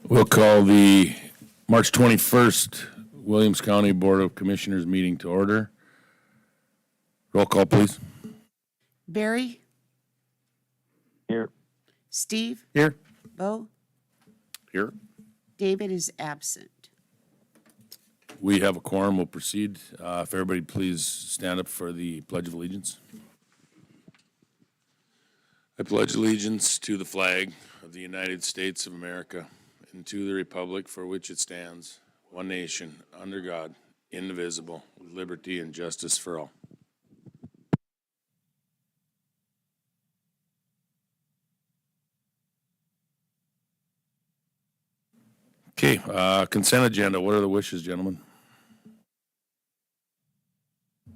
We'll call the March 21st Williams County Board of Commissioners meeting to order. Roll call, please. Barry? Here. Steve? Here. Bo? Here. David is absent. We have a quorum. We'll proceed. If everybody please stand up for the Pledge of Allegiance. I pledge allegiance to the flag of the United States of America and to the republic for which it stands, one nation, under God, indivisible, with liberty and justice for all. Okay, consent agenda. What are the wishes, gentlemen?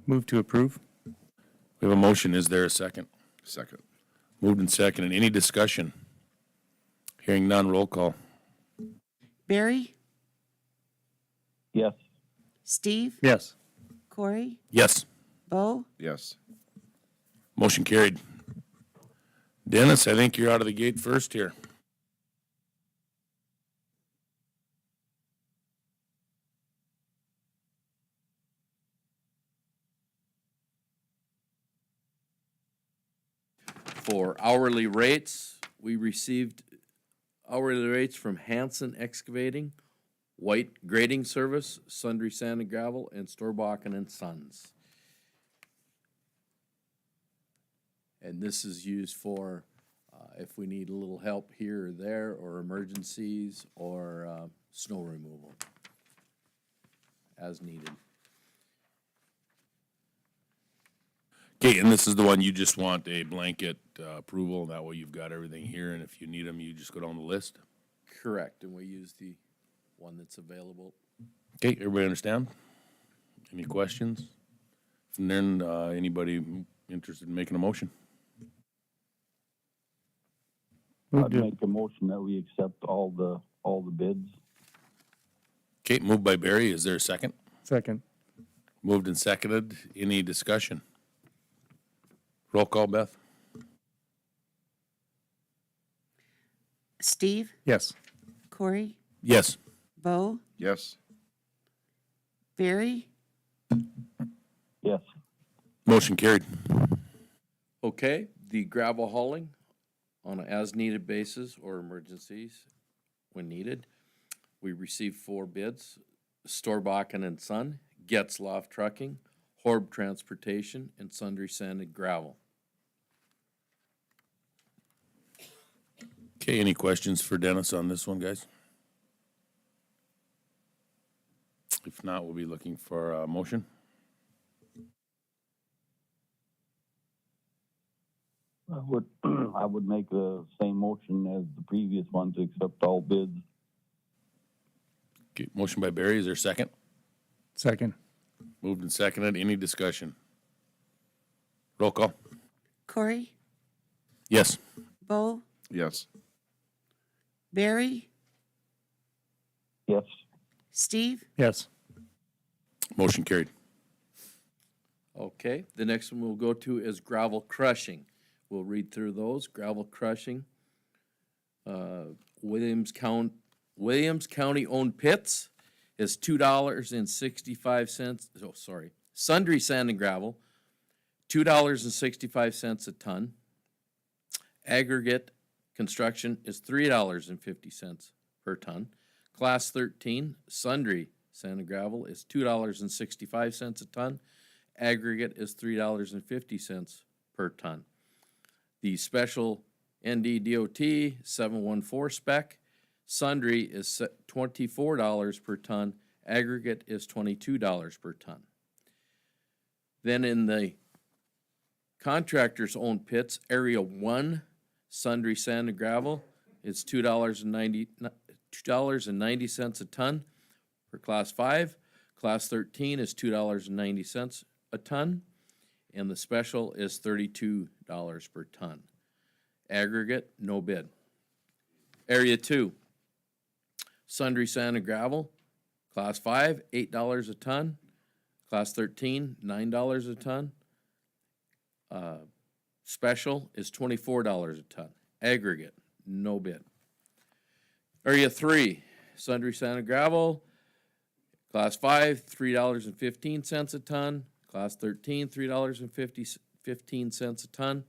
Move to approve. We have a motion. Is there a second? Second. Moved and seconded. Any discussion? Hearing none, roll call. Barry? Yes. Steve? Yes. Corey? Yes. Bo? Yes. Motion carried. Dennis, I think you're out of the gate first here. For hourly rates, we received hourly rates from Hanson Excavating, White Grading Service, Sundry Sand and Gravel, and Storbakken and Sons. And this is used for if we need a little help here or there, or emergencies, or snow removal as needed. Okay, and this is the one you just want a blanket approval. That way you've got everything here, and if you need them, you just go down the list. Correct, and we use the one that's available. Okay, everybody understand? Any questions? And then anybody interested in making a motion? I'd make a motion that we accept all the bids. Okay, moved by Barry. Is there a second? Second. Moved and seconded. Any discussion? Roll call, Beth. Steve? Yes. Corey? Yes. Bo? Yes. Barry? Yes. Motion carried. Okay, the gravel hauling on an as-needed basis or emergencies when needed. We received 4 bids: Storbakken and Son, Getzloff Trucking, Horb Transportation, and Sundry Sand and Gravel. Okay, any questions for Dennis on this one, guys? If not, we'll be looking for a motion. I would make the same motion as the previous one to accept all bids. Okay, motion by Barry. Is there a second? Second. Moved and seconded. Any discussion? Roll call. Corey? Yes. Bo? Yes. Barry? Yes. Steve? Yes. Motion carried. Okay, the next one we'll go to is gravel crushing. We'll read through those. Gravel crushing. Williams County owned pits is $2.65. Oh, sorry. Sundry Sand and Gravel, $2.65 a ton. Aggregate construction is $3.50 per ton. Class 13, Sundry Sand and Gravel is $2.65 a ton. Aggregate is $3.50 per ton. The special NDDOT 714 spec, Sundry is $24 per ton. Aggregate is $22 per ton. Then in the contractor's own pits, Area 1, Sundry Sand and Gravel, is $2.90 a ton for Class 5. Class 13 is $2.90 a ton, and the special is $32 per ton. Aggregate, no bid. Area 2, Sundry Sand and Gravel, Class 5, $8 a ton. Class 13, $9 a ton. Special is $24 a ton. Aggregate, no bid. Area 3, Sundry Sand and Gravel, Class 5, $3.15 a ton. Class 13, $3.15 a ton.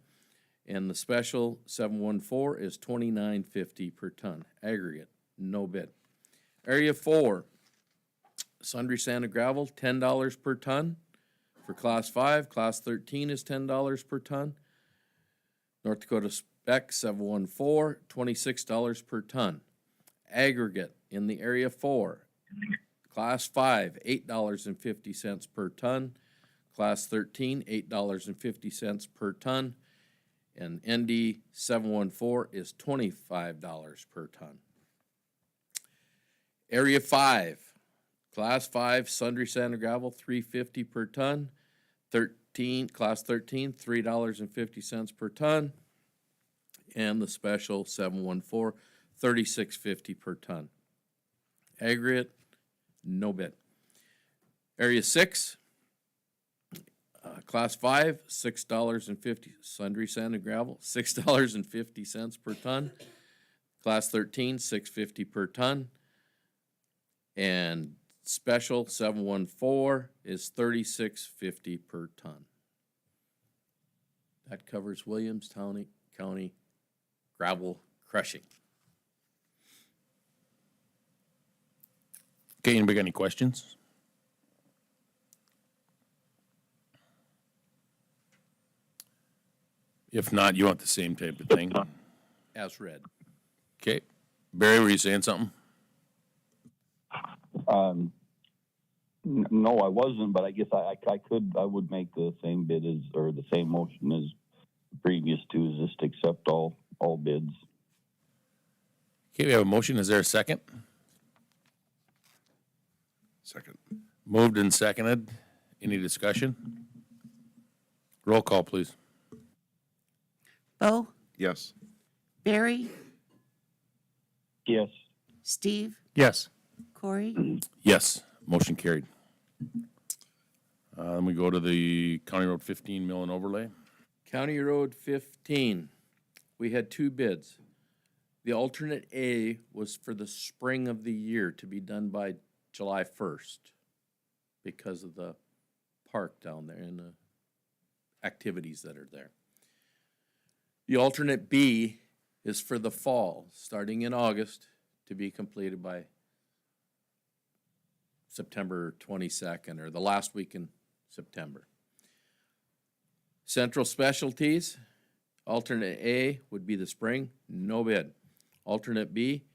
And the special 714 is $29.50 per ton. Aggregate, no bid. Area 4, Sundry Sand and Gravel, $10 per ton. For Class 5, Class 13 is $10 per ton. North Dakota Spec 714, $26 per ton. Aggregate in the Area 4, Class 5, $8.50 per ton. Class 13, $8.50 per ton. And ND 714 is $25 per ton. Area 5, Class 5, Sundry Sand and Gravel, $3.50 per ton. Class 13, $3.50 per ton. And the special 714, $36.50 per ton. Aggregate, no bid. Area 6, Class 5, $6.50, Sundry Sand and Gravel, $6.50 per ton. Class 13, $6.50 per ton. And special 714 is $36.50 per ton. That covers Williams County gravel crushing. Okay, anybody got any questions? If not, you want the same type of thing? As read. Okay. Barry, were you saying something? No, I wasn't, but I guess I would make the same bid as, or the same motion as the previous two, is just accept all bids. Okay, we have a motion. Is there a second? Second. Moved and seconded. Any discussion? Roll call, please. Bo, Yes. Barry, Yes. Steve, Yes. Corey, Yes, motion carried. Then we go to the County Road 15 mill and overlay. County Road 15, we had two bids. The alternate A was for the spring of the year to be done by July 1st because of the park down there and the activities that are there. The alternate B is for the fall, starting in August, to be completed by September 22nd, or the last week in September. Central Specialties, alternate A would be the spring, no bid. Alternate B,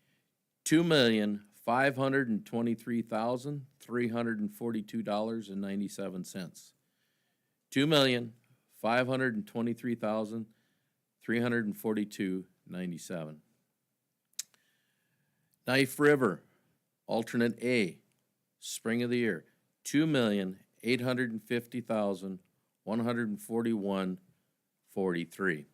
$2,523,342.97. $2,523,342.97. Knife River, alternate A, spring of the year, $2,850,141.43.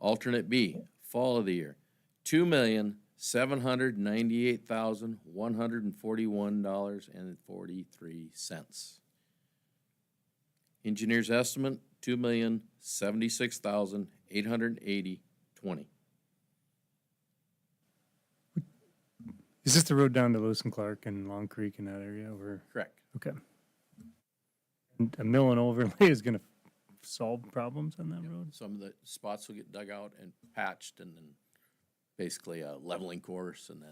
Alternate B, fall of the year, $2,798,141.43. Engineer's estimate, $2,076,880.20. Is this the road down to Lewis and Clark and Long Creek in that area, or? Correct. Okay. And a mill and overlay is gonna solve problems on that road? Some of the spots will get dug out and patched, and then basically a leveling course, and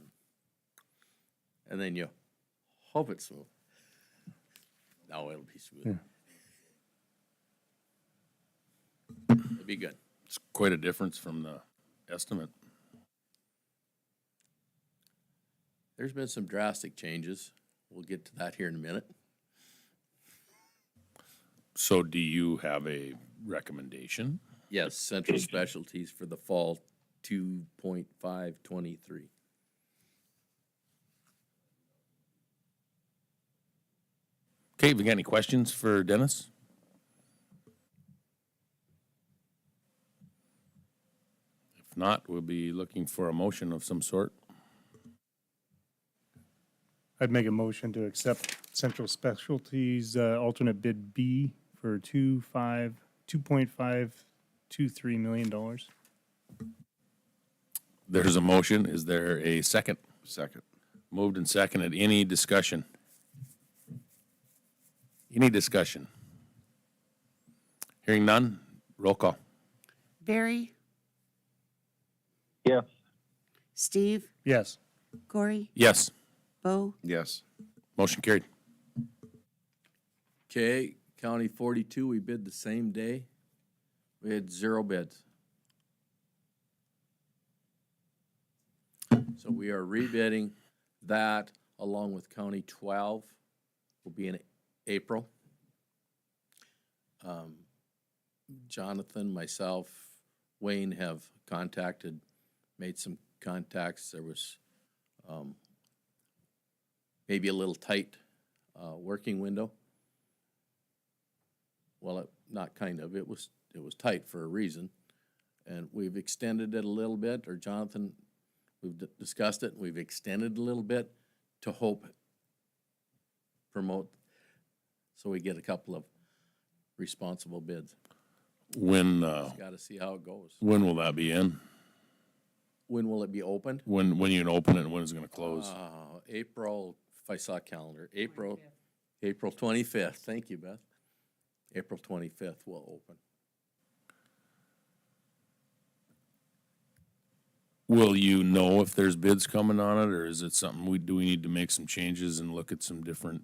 then you hope it's smooth. No, it'll be smooth. Yeah. It'll be good. It's quite a difference from the estimate. There's been some drastic changes. We'll get to that here in a minute. So do you have a recommendation? Yes, Central Specialties for the fall 2.523. Okay, have you got any questions for Dennis? If not, we'll be looking for a motion of some sort. I'd make a motion to accept Central Specialties, alternate bid B for $2.523 million. There's a motion. Is there a second? Second. Moved and seconded. Any discussion? Any discussion? Hearing none, roll call. Barry, Yes. Steve, Yes. Corey, Yes, Bo, Yes. motion carried. Okay, County 42, we bid the same day. We had 0 bids. So we are rebidding that along with County 12, will be in April. Jonathan, myself, Wayne have made some contacts. There was maybe a little tight working window. Well, not kind of, it was tight for a reason. And we've extended it a little bit, or Jonathan, we've discussed it, and we've extended a little bit to hope promote, so we get a couple of responsible bids. When Gotta see how it goes. when will that be in? When will it be opened? When you can open it and when is it gonna close? April, if I saw a calendar, April 25th. Thank you, Beth. April 25th will open. Will you know if there's bids coming on it, or is it something do we need to make some changes and look at some different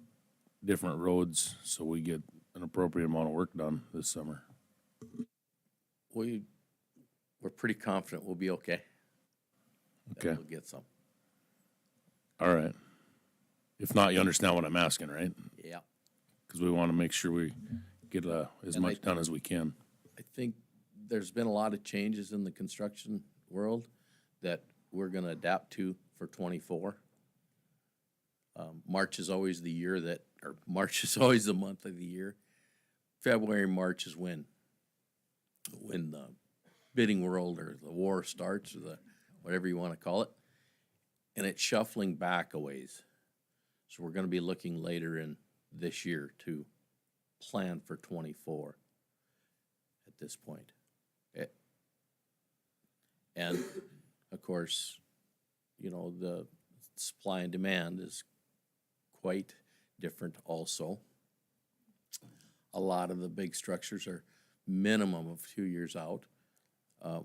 roads so we get an appropriate amount of work done this summer? We're pretty confident we'll be okay. That Okay, We'll get some. all right. If not, you understand what I'm asking, right? Yeah. Because we want to make sure we get as And much done as we can. I think there's been a lot of changes in the construction world that we're gonna adapt to for '24. March is always the year March is always the month of the year. February, March is when the bidding world or the war starts, or whatever you wanna call it. And it's shuffling back a ways. So we're gonna be looking later in this year to plan for '24 at this point. And of course, the supply and demand is quite different also. A lot of the big structures are minimum of 2 years out.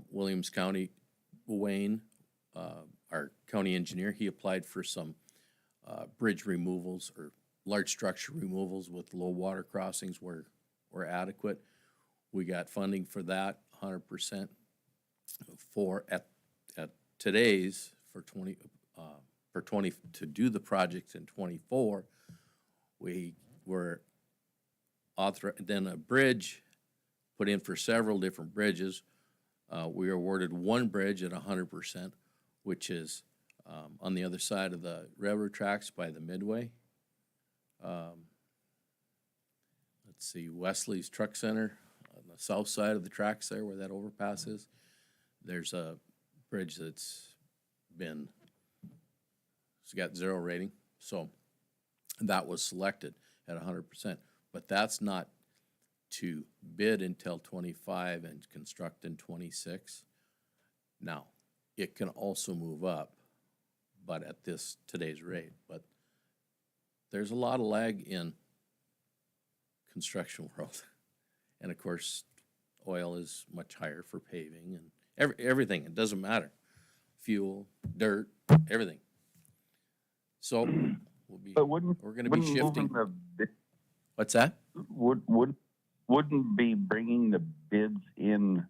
Williams County, Wayne, our county engineer, he applied for some bridge removals or large structure removals with low water crossings where adequate. We got funding for that 100% at today's for 20 to do the projects in '24. We were then a bridge put in for several different bridges. We were awarded one bridge at 100%, which is on the other side of the railroad tracks by the Midway. Let's see, Wesley's Truck Center on the south side of the tracks there where that overpass is. There's a bridge it's got 0 rating, so that was selected at 100%. But that's not to bid until '25 and construct in '26. Now, it can also move up, but at today's rate. But there's a lot of lag in construction world. And of course, oil is much higher for paving and everything. It doesn't matter. Fuel, dirt, everything. So But we're gonna be wouldn't shifting. moving the What's that? wouldn't be bringing the bids in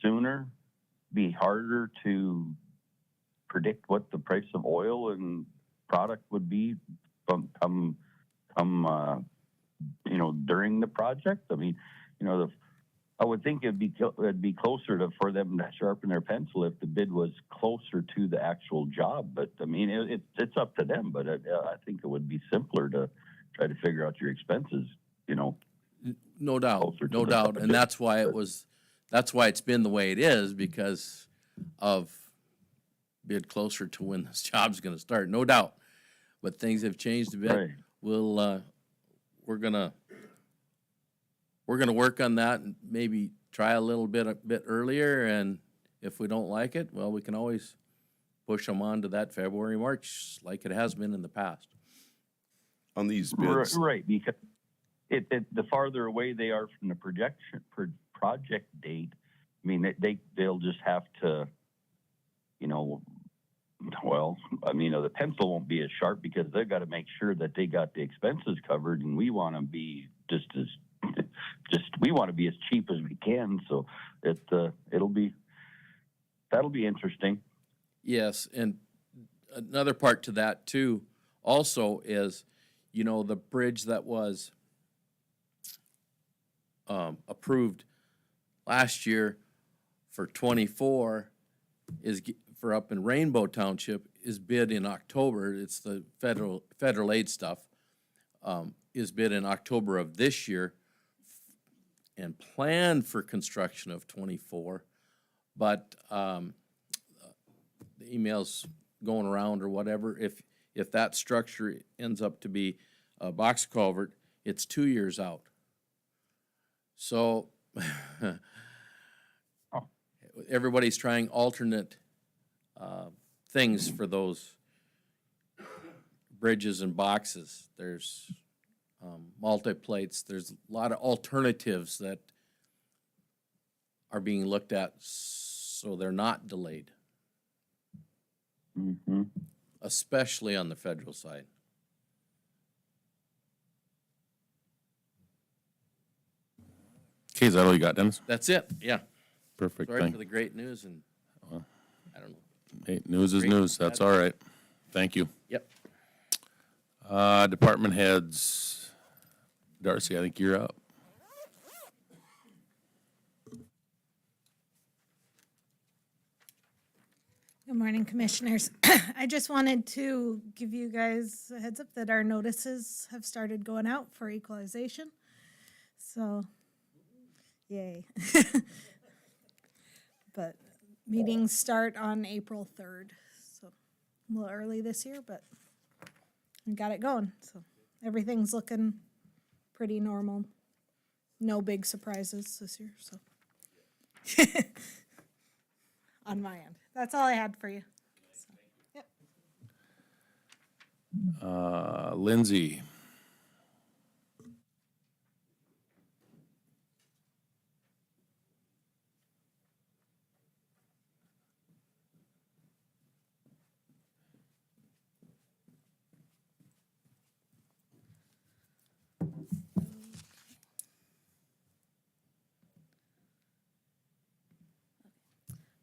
sooner be harder to predict what the price of oil and product would be during the project? I mean, I would think it'd be closer for them to sharpen their pencil if the bid was closer to the actual job. But I mean, it's up to them. But I think it would be simpler to try to figure out your expenses. No doubt, Closer to no the doubt, budget. and that's why it's been the way it is, because of bid closer to when this job's gonna start, no doubt. But things have changed a bit. Right. We're gonna work on that and maybe try a bit earlier, and If we don't like it, well, we can always push them on to that February, March, like it has been in the past. On these bids, Right, because the farther away they are from the project date, I mean, they'll just have to, well, I mean, the pencil won't be as sharp because they've got to make sure that they got the expenses covered, and we want to be we want to be as cheap as we can. So that'll be interesting. Yes, and another part to that too, also is, the bridge that was approved last year for 24 for up in Rainbow Township is bid in October. It's the federal aid stuff, is bid in October of this year and planned for construction of 24. But the emails going around or whatever, if that structure ends up to be a box culvert, it's 2 years out. So everybody's trying alternate things for those bridges and boxes. There's multi-plates. There's a lot of alternatives that are being looked at so they're not delayed, Mm-hmm. especially on the federal side. Okay, is that all you got, Dennis? That's it, yeah. Perfect, Sorry thank for the great news, and I don't know. Hey, news is Great. news, that's all right. Thank you. Yep. Department heads. Darcy, I think you're up. Good morning, Commissioners. I just wanted to give you guys a heads up that our notices have started going out for equalization. So, yay. But meetings start on April 3rd, so a little early this year, but we got it going. So everything's looking pretty normal. No big surprises this year, so. On my end. That's all I had for you. So, yep. Lindsay.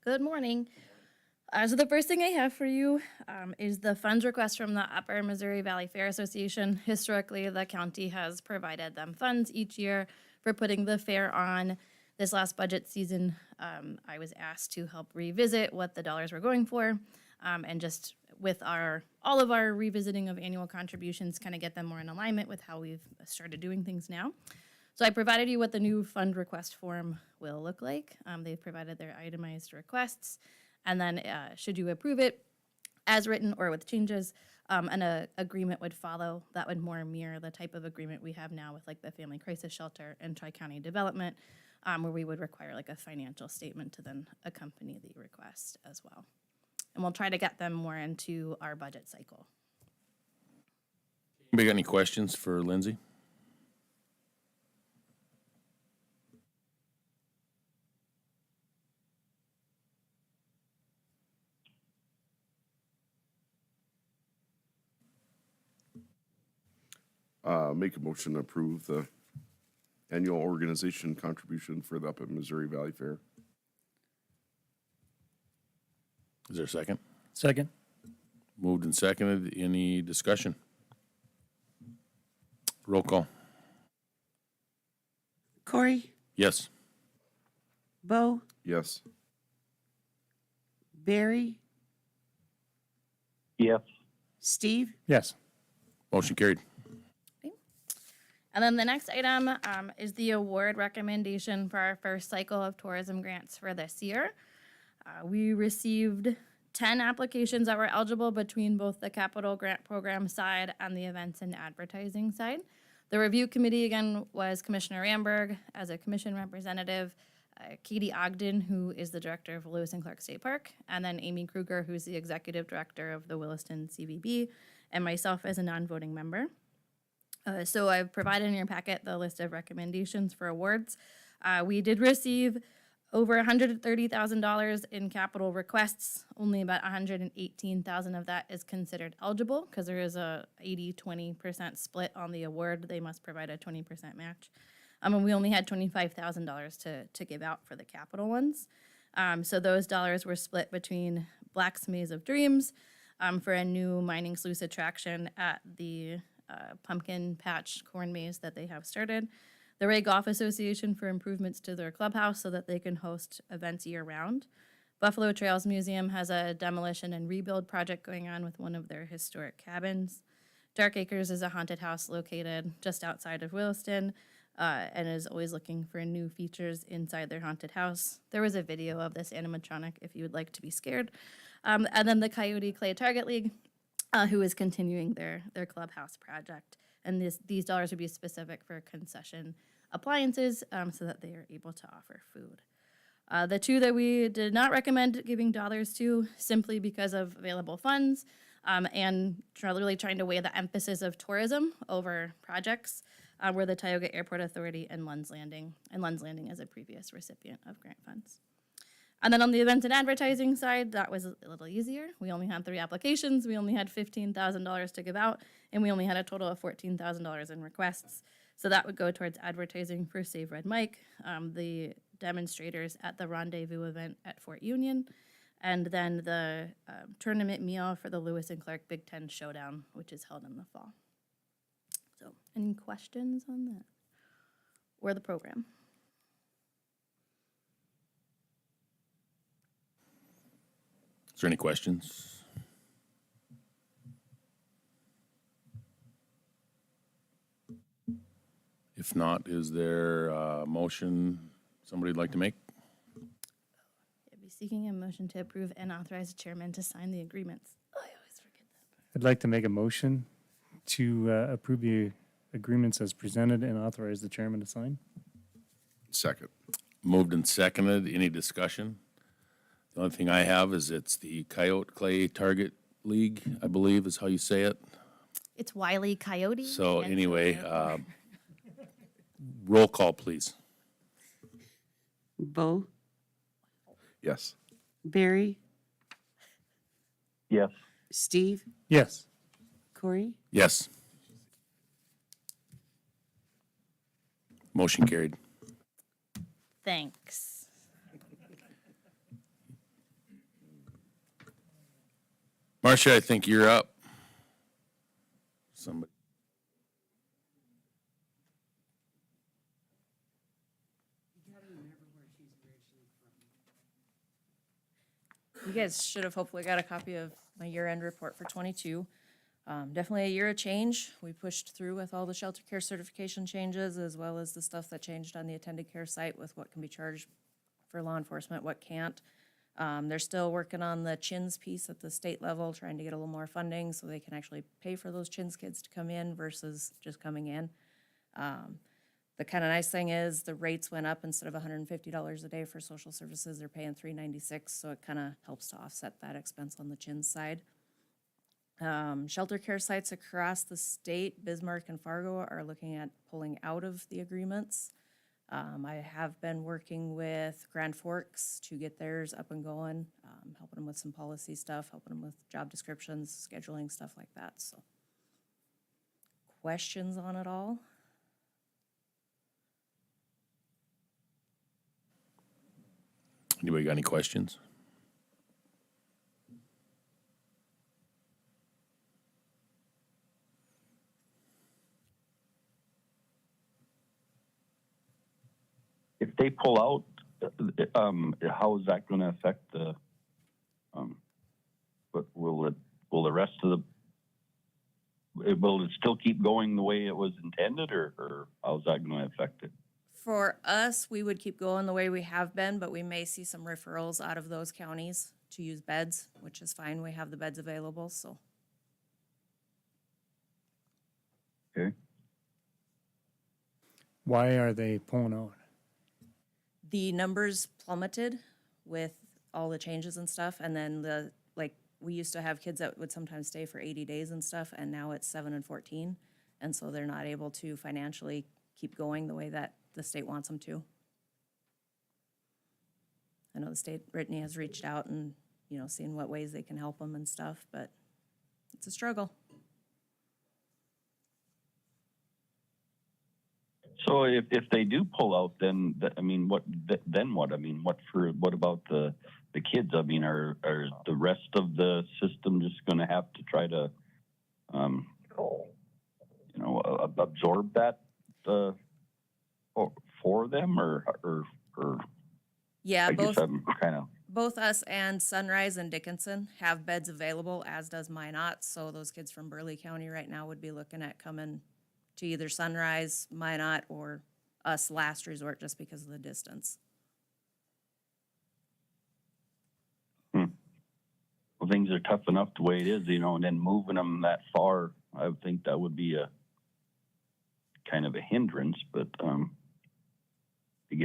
Good morning. So the first thing I have for you is the funds request from the Upper Missouri Valley Fair Association. Historically, the county has provided them funds each year for putting the fair on. This last budget season, I was asked to help revisit what the dollars were going for, and just with all of our revisiting of annual contributions, kind of get them more in alignment with how we've started doing things now. So I provided you what the new fund request form will look like. They've provided their itemized requests. And then should you approve it as written or with changes, an agreement would follow that would more mirror the type of agreement we have now with like the Family Crisis Shelter and Tri-County Development, where we would require like a financial statement to then accompany the request as well. And we'll try to get them more into our budget cycle. Anybody got any questions for Lindsay? make a motion to approve the annual organization contribution for the Upper Missouri Valley Fair. Is there a second? Second. Moved and seconded. Any discussion? Roll call. Corey, Yes. Bo, Yes. Barry, Yes. Steve, Yes. Motion carried. And then the next item is the award recommendation for our first cycle of tourism grants for this year. We received 10 applications that were eligible between both the capital grant program side and the events and advertising side. The review committee, again, was Commissioner Ramberg as a commission representative, Katie Ogden, who is the director of Lewis and Clark State Park, and then Amy Kruger, who's the executive director of the Williston CVB, and myself as a non-voting member. So I've provided in your packet the list of recommendations for awards. We did receive over $130,000 in capital requests. Only about $118,000 of that is considered eligible because there is a 80-20% split on the award. They must provide a 20% match. And we only had $25,000 to give out for the capital ones. So those dollars were split between Black's Maze of Dreams for a new mining sluice attraction at the Pumpkin Patch Corn Maze that they have started. The Ray Golf Association for improvements to their clubhouse so that they can host events year-round. Buffalo Trails Museum has a demolition and rebuild project going on with one of their historic cabins. Dark Acres is a haunted house located just outside of Williston and is always looking for new features inside their haunted house. There was a video of this animatronic if you would like to be scared. And then the Coyote Clay Target League, who is continuing their clubhouse project. And these dollars would be specific for concession appliances so that they are able to offer food. The two that we did not recommend giving dollars to simply because of available funds and really trying to weigh the emphasis of tourism over projects were the Tioga Airport Authority and Lund's Landing. And Lund's Landing is a previous recipient of grant funds. And then on the events and advertising side, that was a little easier. We only had 3 applications. We only had $15,000 to give out, and we only had a total of $14,000 in requests. So that would go towards advertising for Save Red Mike, the demonstrators at the Rendezvous event at Fort Union, and then the tournament meal for the Lewis and Clark Big Ten Showdown, which is held in the fall. So any questions on that? Or the program? Is there any questions? If not, is there a motion somebody'd like to make? I'd be seeking a motion to approve and authorize the chairman to sign the agreements. I always forget that. I'd like to make a motion to approve the agreements as presented and authorize the chairman to sign. Second. Moved and seconded. Any discussion? The only thing I have is it's the Coyote Clay Target League, I believe is how you say it. It's Wile E. Coyote. So and anyway, so- roll call, please. Bo, Yes. Barry, Yes. Steve, Yes. Corey, Yes. Motion carried. Thanks. Marcia, I think you're up. Somebody. You guys should have hopefully got a copy of my year-end report for '22. Definitely a year of change. We pushed through with all the shelter care certification changes, as well as the stuff that changed on the attended care site with what can be charged for law enforcement, what can't. They're still working on the CHINS piece at the state level, trying to get a little more funding so they can actually pay for those CHINS kids to come in versus just coming in. The kind of nice thing is the rates went up. Instead of $150 a day for social services, they're paying $396, so it kind of helps to offset that expense on the CHINS side. Shelter care sites across the state, Bismarck and Fargo, are looking at pulling out of the agreements. I have been working with Grand Forks to get theirs up and going, helping them with some policy stuff, helping them with job descriptions, scheduling, stuff like that, so. Questions on it all? Anybody got any questions? If they pull out, how is that going to affect the? But will the rest of will it still keep going the way it was intended, or how's that going to affect it? For us, we would keep going the way we have been, but we may see some referrals out of those counties to use beds, which is fine. We have the beds available, so. Okay. Why are they pulling out? The numbers plummeted with all the changes and stuff, and then we used to have kids that would sometimes stay for 80 days and stuff, and now it's 7 and 14, and so they're not able to financially keep going the way that the state wants them to. I know the state, Brittany has reached out and, seeing what ways they can help them and stuff, but it's a struggle. So if they do pull out, then, then what? I mean, what about the kids? I mean, are the rest of the system just gonna have to try to, absorb that, for them or? Yeah, I guess both. I'm kind of. Both us and Sunrise and Dickinson have beds available, as does Minot. So those kids from Burley County right now would be looking at coming to either Sunrise, Minot, or us last resort just because of the distance. Well, things are tough enough the way it is, and then moving them that far, I would think that would be a kind of a hindrance, but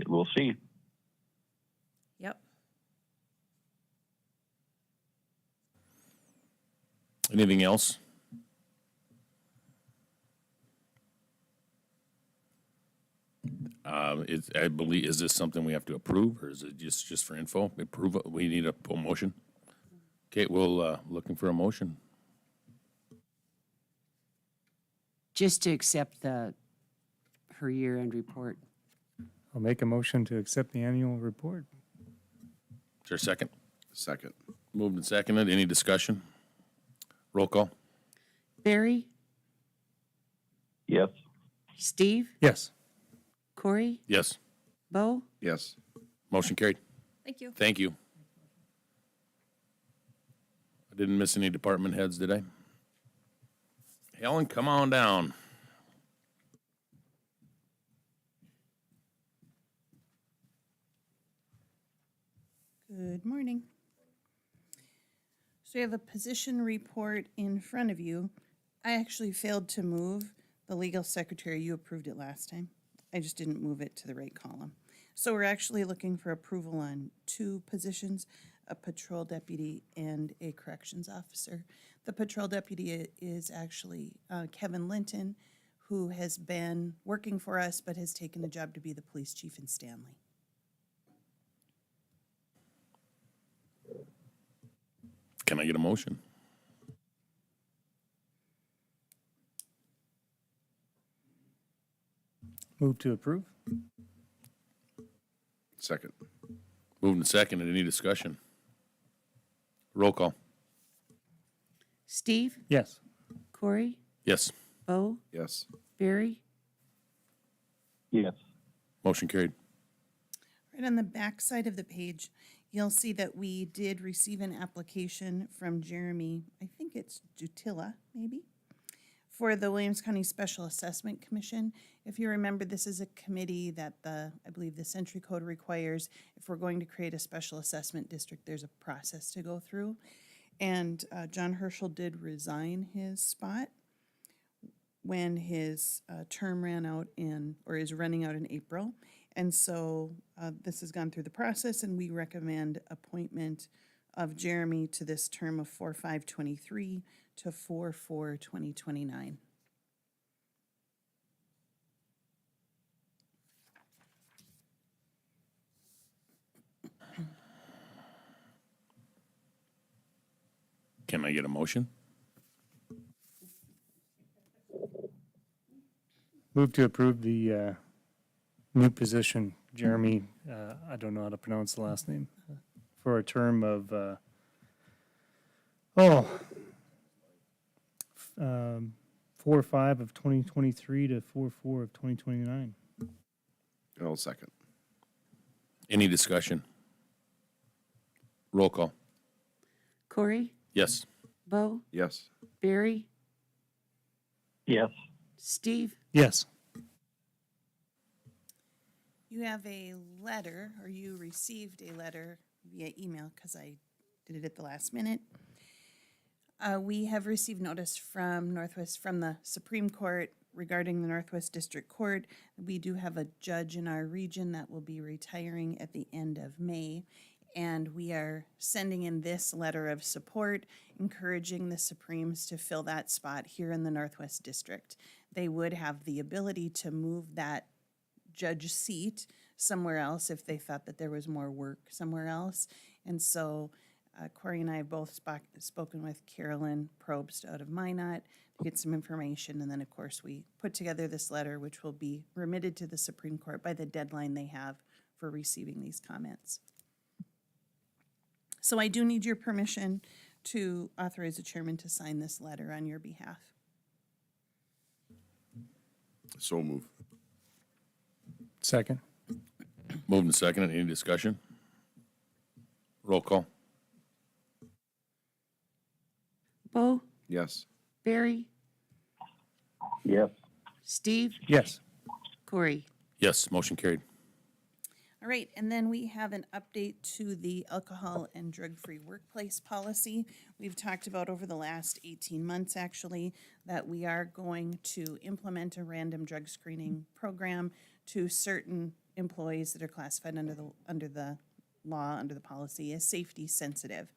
we'll see. Yep. Anything else? I believe, is this something we have to approve, or is it just for info? Approve, we need a motion? Okay, we'll, looking for a motion. Just to accept her year-end report. I'll make a motion to accept the annual report. Is there a second? Second. Moved and seconded. Any discussion? Roll call. Barry, Yes. Steve, Yes. Corey, Yes. Bo, Yes. Motion carried. Thank you. Thank you. I didn't miss any department heads, did I? Helen, come on down. Good morning. So we have a position report in front of you. I actually failed to move the legal secretary. You approved it last time. I just didn't move it to the right column. So we're actually looking for approval on 2 positions, a patrol deputy and a corrections officer. The patrol deputy is actually Kevin Linton, who has been working for us but has taken the job to be the police chief in Stanley. Can I get a motion? Move to approve? Second. Moved and seconded. Any discussion? Roll call. Steve, Yes. Corey, Yes. Bo, Yes. Barry, Yes. Motion carried. Right on the back side of the page, you'll see that we did receive an application from Jeremy, I think it's Jutila, maybe, for the Williams County Special Assessment Commission. If you remember, this is a committee that I believe the Century Code requires. If we're going to create a special assessment district, there's a process to go through. And John Herschel did resign his spot when his term ran out is running out in April. And so this has gone through the process, and we recommend appointment of Jeremy to this term of 4/5/23 to 4/4/2029. Can I get a motion? Move to approve the new position, Jeremy, I don't know how to pronounce the last name, for a term of, 4/5 of 2023 to 4/4 of 2029. I'll second. Any discussion? Roll call. Corey, Yes. Bo, Yes. Barry, Yes. Steve, Yes. You have a letter, or you received a letter via email, because I did it at the last minute. We have received notice from the Supreme Court regarding the Northwest District Court. We do have a judge in our region that will be retiring at the end of May. And we are sending in this letter of support, encouraging the Supremes to fill that spot here in the Northwest District. They would have the ability to move that judge seat somewhere else if they thought that there was more work somewhere else. And so Corey and I have both spoken with Carolyn Probst out of Minot to get some information. And then, of course, we put together this letter, which will be remitted to the Supreme Court by the deadline they have for receiving these comments. So I do need your permission to authorize the chairman to sign this letter on your behalf. So move. Second. Moved and seconded. Any discussion? Roll call. Bo, Yes. Barry, Yes. Steve, Yes. Corey. Yes, motion carried. All right, and then we have an update to the alcohol and drug-free workplace policy. We've talked about over the last 18 months, actually, that we are going to implement a random drug screening program to certain employees that are classified under the law, under the policy, as safety sensitive.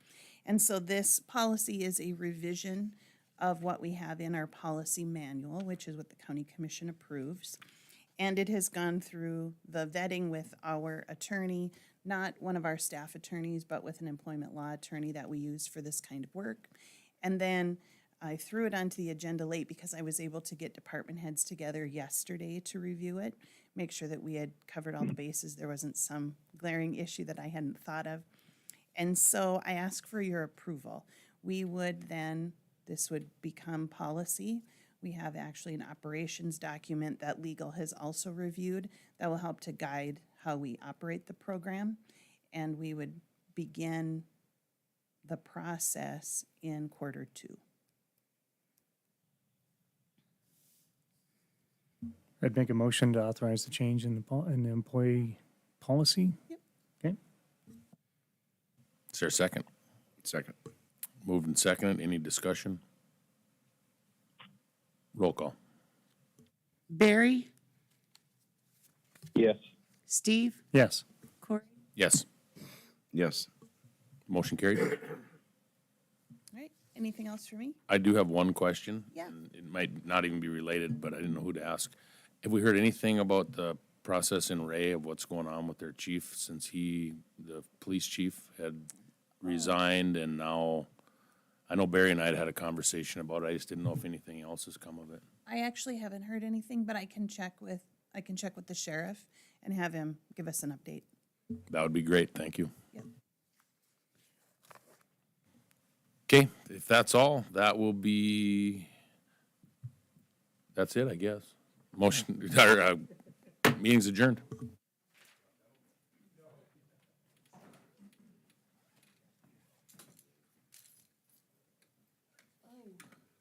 And so this policy is a revision of what we have in our policy manual, which is what the county commission approves. And it has gone through the vetting with our attorney, not one of our staff attorneys, but with an employment law attorney that we use for this kind of work. And then I threw it onto the agenda late because I was able to get department heads together yesterday to review it, make sure that we had covered all the bases. There wasn't some glaring issue that I hadn't thought of. And so I ask for your approval. We would then, this would become policy. We have actually an operations document that legal has also reviewed that will help to guide how we operate the program. And we would begin the process in Q2. I'd make a motion to authorize the change in the employee policy. Yep. Okay. Is there a second? Second. Moved and seconded. Any discussion? Roll call. Barry, Yes. Steve, Yes. Corey. Yes, Yes. motion carried. All right, anything else for me? I do have one question. Yeah. and It might not even be related, but I didn't know who to ask. Have we heard anything about the process in Ray of what's going on with their chief since the police chief, had resigned and now, I know Barry and I had a conversation about it. I just didn't know if anything else has come of it. I actually haven't heard anything, but I can check with the sheriff and have him give us an update. That would be great. Thank you. Yep. Okay, if that's all, that's it, I guess. Motion, meeting's adjourned.